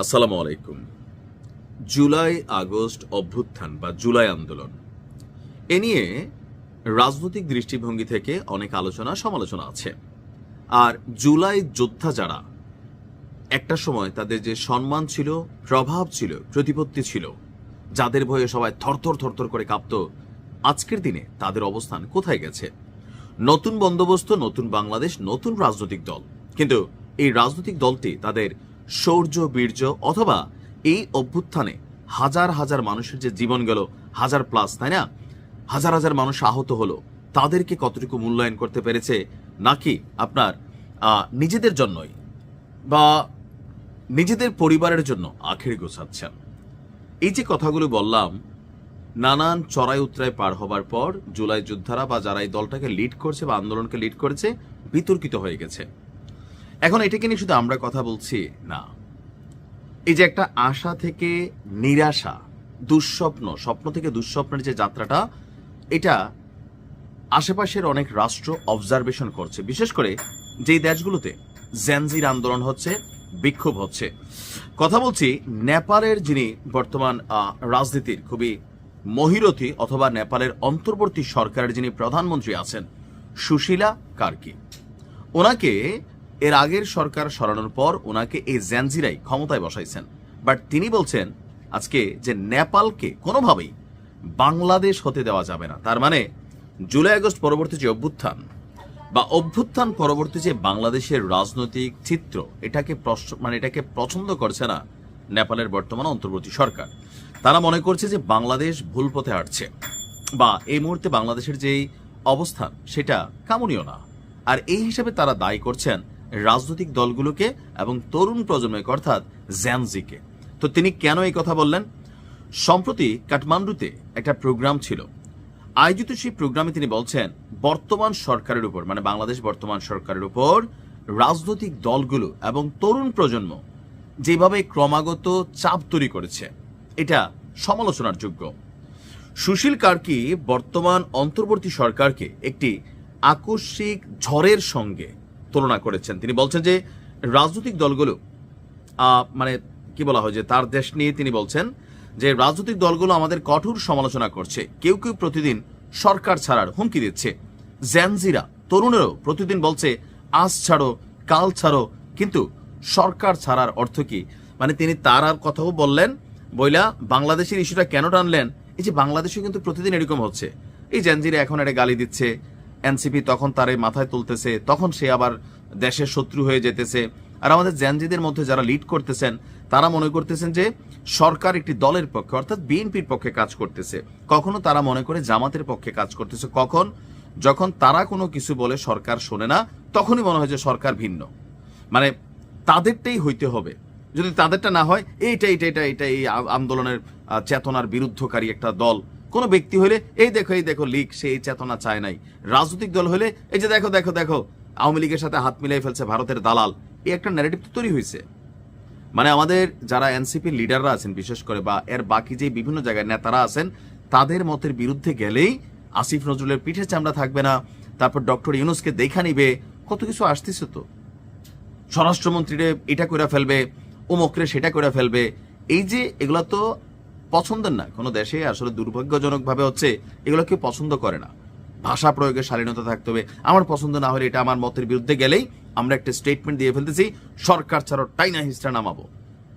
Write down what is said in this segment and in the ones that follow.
আসসালামু আলাইকুম। July August অভ্যুত্থান বা জুলাই আন্দোলন এ নিয়ে রাজনৈতিক দৃষ্টিভঙ্গি থেকে অনেক আলোচনা সমালোচনা আছে। আর জুলাই যোদ্ধা যারা একটা সময় তাদের যে সম্মান ছিল, প্রভাব ছিল, প্রতিপত্তি ছিল, যাদের ভয়ে সবাই থরথর থরথর করে কাঁপত, আজকের দিনে তাদের অবস্থান কোথায় গেছে? নতুন বন্দোবস্ত, নতুন বাংলাদেশ, নতুন রাজনৈতিক দল, কিন্তু এই রাজনৈতিক দলটি তাদের শৌর্য, বীর্য অথবা এই অভ্যুত্থানে হাজার হাজার মানুষের যে জীবন গেল, হাজার প্লাস, তাই না, হাজার হাজার মানুষ আহত হলো, তাদেরকে কতটুকু মূল্যায়ন করতে পেরেছে, নাকি আপনার নিজেদের জন্যই বা নিজেদের পরিবারের জন্য আখের গোছাচ্ছেন? এই যে কথাগুলো বললাম, নানান চড়াই উতরায় পার হবার পর জুলাই যোদ্ধারা বা যারা এই দলটাকে লিড করছে বা আন্দোলনকে লিড করেছে বিতর্কিত হয়ে গেছে। এখন এটাকে নিয়ে শুধু আমরা কথা বলছি না, এই যে একটা আশা থেকে নিরাশা, দুঃস্বপ্ন, স্বপ্ন থেকে দুঃস্বপ্নের যে যাত্রাটা, এটা আশেপাশের অনেক রাষ্ট্র অবজারভেশন করছে, বিশেষ করে যেই দেশগুলোতে জেনজির আন্দোলন হচ্ছে, বিক্ষোভ হচ্ছে। কথা বলছি নেপালের, যিনি বর্তমান রাজনীতির খুবই মহিরথী অথবা নেপালের অন্তর্বর্তী সরকারের যিনি প্রধানমন্ত্রী আছেন, সুশীলা কার্কি। ওনাকে এর আগের সরকার সরানোর পর ওনাকে এই জেনজিরাই ক্ষমতায় বসাইছেন। বাট তিনি বলছেন আজকে যে নেপালকে কোনোভাবেই বাংলাদেশ হতে দেওয়া যাবে না। তার মানে জুলাই আগস্ট পরবর্তী যে অভ্যুত্থান বা অভ্যুত্থান পরবর্তী যে বাংলাদেশের রাজনৈতিক চিত্র, এটাকে পছন্দ করছে না নেপালের বর্তমান অন্তর্বর্তী সরকার। তারা মনে করছে যে বাংলাদেশ ভুল পথে হাঁটছে বা এই মুহূর্তে বাংলাদেশের যেই অবস্থান সেটা কামনীয় না। আর এই হিসাবে তারা দায়ী করছেন রাজনৈতিক দলগুলোকে এবং তরুণ প্রজন্মকে, অর্থাৎ জেনজিকে। তো তিনি কেন এই কথা বললেন? সম্প্রতি কাঠমান্ডুতে একটা প্রোগ্রাম ছিল, আয়োজিত সেই প্রোগ্রামে তিনি বলছেন বর্তমান সরকারের উপর, মানে বাংলাদেশ বর্তমান সরকারের উপর রাজনৈতিক দলগুলো এবং তরুণ প্রজন্ম যেভাবে ক্রমাগত চাপ তৈরি করেছে, এটা সমালোচনার যোগ্য। সুশীল কার্কি বর্তমান অন্তর্বর্তী সরকারকে একটি আকস্মিক ঝড়ের সঙ্গে তুলনা করেছেন। তিনি বলছেন যে রাজনৈতিক দলগুলো মানে কি বলা হয়, যে তার দেশ নিয়ে তিনি বলছেন যে রাজনৈতিক দলগুলো আমাদের কঠোর সমালোচনা করছে, কেউ কেউ প্রতিদিন সরকার ছাড়ার হুমকি দিচ্ছে, জেনজিরা, তরুণেরও প্রতিদিন বলছে আজ ছাড়ো, কাল ছাড়ো, কিন্তু সরকার ছাড়ার অর্থ কি? মানে তিনি তার আর কথাও বললেন, বইলা বাংলাদেশের ইস্যুটা কেন টানলেন? এই যে বাংলাদেশে কিন্তু প্রতিদিন এরকম হচ্ছে, এই জেনজিরা এখন এটা গালি দিচ্ছে, এনসিপি তখন তার মাথায় তুলতেছে, তখন সে আবার দেশের শত্রু হয়ে যেতেছে। আর আমাদের জেনজিদের মধ্যে যারা লিড করতেছেন তারা মনে করতেছেন যে সরকার একটি দলের পক্ষে, অর্থাৎ বিএনপির পক্ষে কাজ করতেছে। কখনো তারা মনে করে জামাতের পক্ষে কাজ করতেছে। কখন যখন তারা কোনো কিছু বলে সরকার শোনে না, তখনই মনে হয় যে সরকার ভিন্ন, মানে তাদেরটাই হইতে হবে। যদি তাদেরটা না হয়, এইটা এই আন্দোলনের চেতনার বিরুদ্ধকারী একটা দল, কোনো ব্যক্তি হলে এই দেখো লীগ, সে এই চেতনা চায় নাই। রাজনৈতিক দল হলে এই যে দেখো আওয়ামী লীগের সাথে হাত মিলাই ফেলছে ভারতের দালাল, এই একটা ন্যারেটিভ তৈরি হয়েছে। মানে আমাদের যারা এনসিপির লিডাররা আছেন বিশেষ করে, বা এর বাকি যে বিভিন্ন জায়গায় নেতারা আছেন, তাদের মতের বিরুদ্ধে গেলেই আসিফ নজরুলের পিঠে চামড়া থাকবে না, তারপর ডক্টর ইউনূসকে দেখা নিবে, কত কিছু আসতেছে। তো স্বরাষ্ট্রমন্ত্রীরে এটা করে ফেলবে, অমুকরে সেটা করে ফেলবে। এই যে এগুলো তো পছন্দের না কোনো দেশে, আসলে দুর্ভাগ্যজনকভাবে হচ্ছে এগুলো কেউ পছন্দ করে না। ভাষা প্রয়োগের শালীনতা থাকতে হবে। আমার পছন্দ না হলে, এটা আমার মতের বিরুদ্ধে গেলেই আমরা একটা স্টেটমেন্ট দিয়ে ফেলতেছি, সরকার ছাড়ো, টাইনা হিস্ট্রা নামাবো।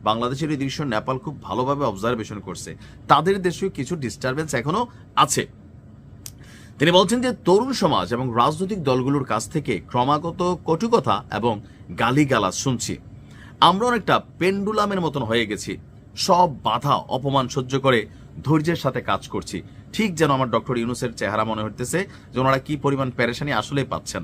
বাংলাদেশের এই দৃশ্য নেপাল খুব ভালোভাবে অবজারভেশন করছে, তাদের দেশেও কিছু ডিস্টারবেন্স এখনো আছে। তিনি বলছেন যে তরুণ সমাজ এবং রাজনৈতিক দলগুলোর কাছ থেকে ক্রমাগত কটু কথা এবং গালিগালাজ শুনছি। আমরা অনেকটা পেন্ডুলামের মতন হয়ে গেছি, সব বাধা অপমান সহ্য করে ধৈর্যের সাথে কাজ করছি। ঠিক যেন আমার ডক্টর ইউনূসের চেহারা মনে হইতেছে যে ওনারা কি পরিমাণ পেরেশানি আসলে পাচ্ছেন।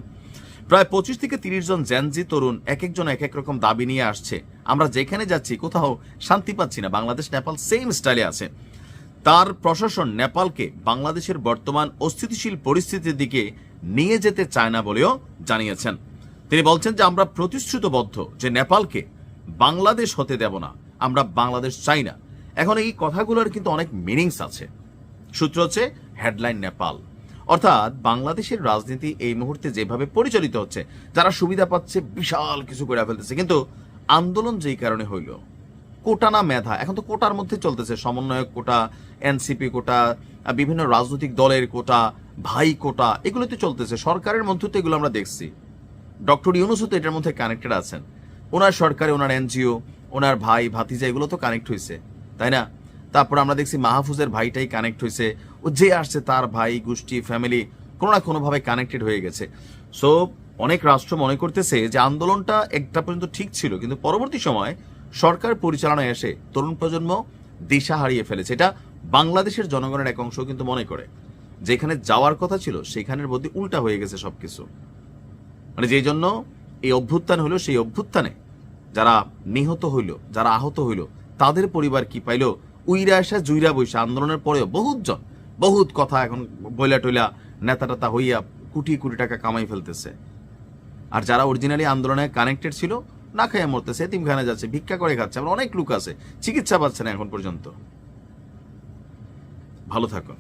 প্রায় 25 থেকে 30 জন জেনজি তরুণ এক একজন এক এক রকম দাবি নিয়ে আসছে। আমরা যেখানে যাচ্ছি কোথাও শান্তি পাচ্ছি না। বাংলাদেশ নেপাল সেম স্টাইলে আছে। তার প্রশাসন নেপালকে বাংলাদেশের বর্তমান অস্থিতিশীল পরিস্থিতির দিকে নিয়ে যেতে চায় না বলেও জানিয়েছেন। তিনি বলছেন যে আমরা প্রতিশ্রুতিবদ্ধ যে নেপালকে বাংলাদেশ হতে দেব না, আমরা বাংলাদেশ চাই না। এখন এই কথাগুলোর কিন্তু অনেক মিনিংস আছে। সূত্র হচ্ছে হেডলাইন নেপাল, অর্থাৎ বাংলাদেশের রাজনীতি এই মুহূর্তে যেভাবে পরিচালিত হচ্ছে, যারা সুবিধা পাচ্ছে বিশাল কিছু করে ফেলতেছে, কিন্তু আন্দোলন যেই কারণে হইল, কোটা না মেধা, এখন তো কোটার মধ্যে চলতেছে, সমন্বয়ক কোটা, এনসিপি কোটা, বিভিন্ন রাজনৈতিক দলের কোটা, ভাই কোটা, এগুলো তো চলতেছে সরকারের মধ্যে, তো এগুলো আমরা দেখছি। ডক্টর ইউনূসও তো এটার মধ্যে কানেক্টেড আছেন, ওনার সরকারে ওনার এনজিও, ওনার ভাই ভাতিজা এগুলো তো কানেক্ট হয়েছে, তাই না? তারপর আমরা দেখছি মাহফুজের ভাইটাই কানেক্ট হয়েছে, ও যে আসছে তার ভাই গোষ্ঠী ফ্যামিলি কোনো না কোনোভাবে কানেক্টেড হয়ে গেছে। সো অনেক রাষ্ট্র মনে করতেছে যে আন্দোলনটা একটা পর্যন্ত ঠিক ছিল, কিন্তু পরবর্তী সময় সরকার পরিচালনায় এসে তরুণ প্রজন্ম দিশা হারিয়ে ফেলেছে। এটা বাংলাদেশের জনগণের এক অংশ কিন্তু মনে করে যেখানে যাওয়ার কথা ছিল সেখানের মধ্যে উল্টা হয়ে গেছে সবকিছু। মানে যেই জন্য এই অভ্যুত্থান হলো, সেই অভ্যুত্থানে যারা নিহত হইল, যারা আহত হইল, তাদের পরিবার কি পাইল? উইরা আসা জুইরা বৈশা আন্দোলনের পরেও বহুতজন বহুত কথা এখন বইলা টইলা নেতা টেতা হইয়া কোটি কোটি টাকা কামাই ফেলতেছে। আর যারা অরিজিনালি আন্দোলনে কানেক্টেড ছিল না খাইয়া মরতেছে, এতিমখানা যাচ্ছে, ভিক্ষা করে খাচ্ছে, আমার অনেক লোক আছে চিকিৎসা পাচ্ছে না এখন পর্যন্ত। ভালো থাকুন।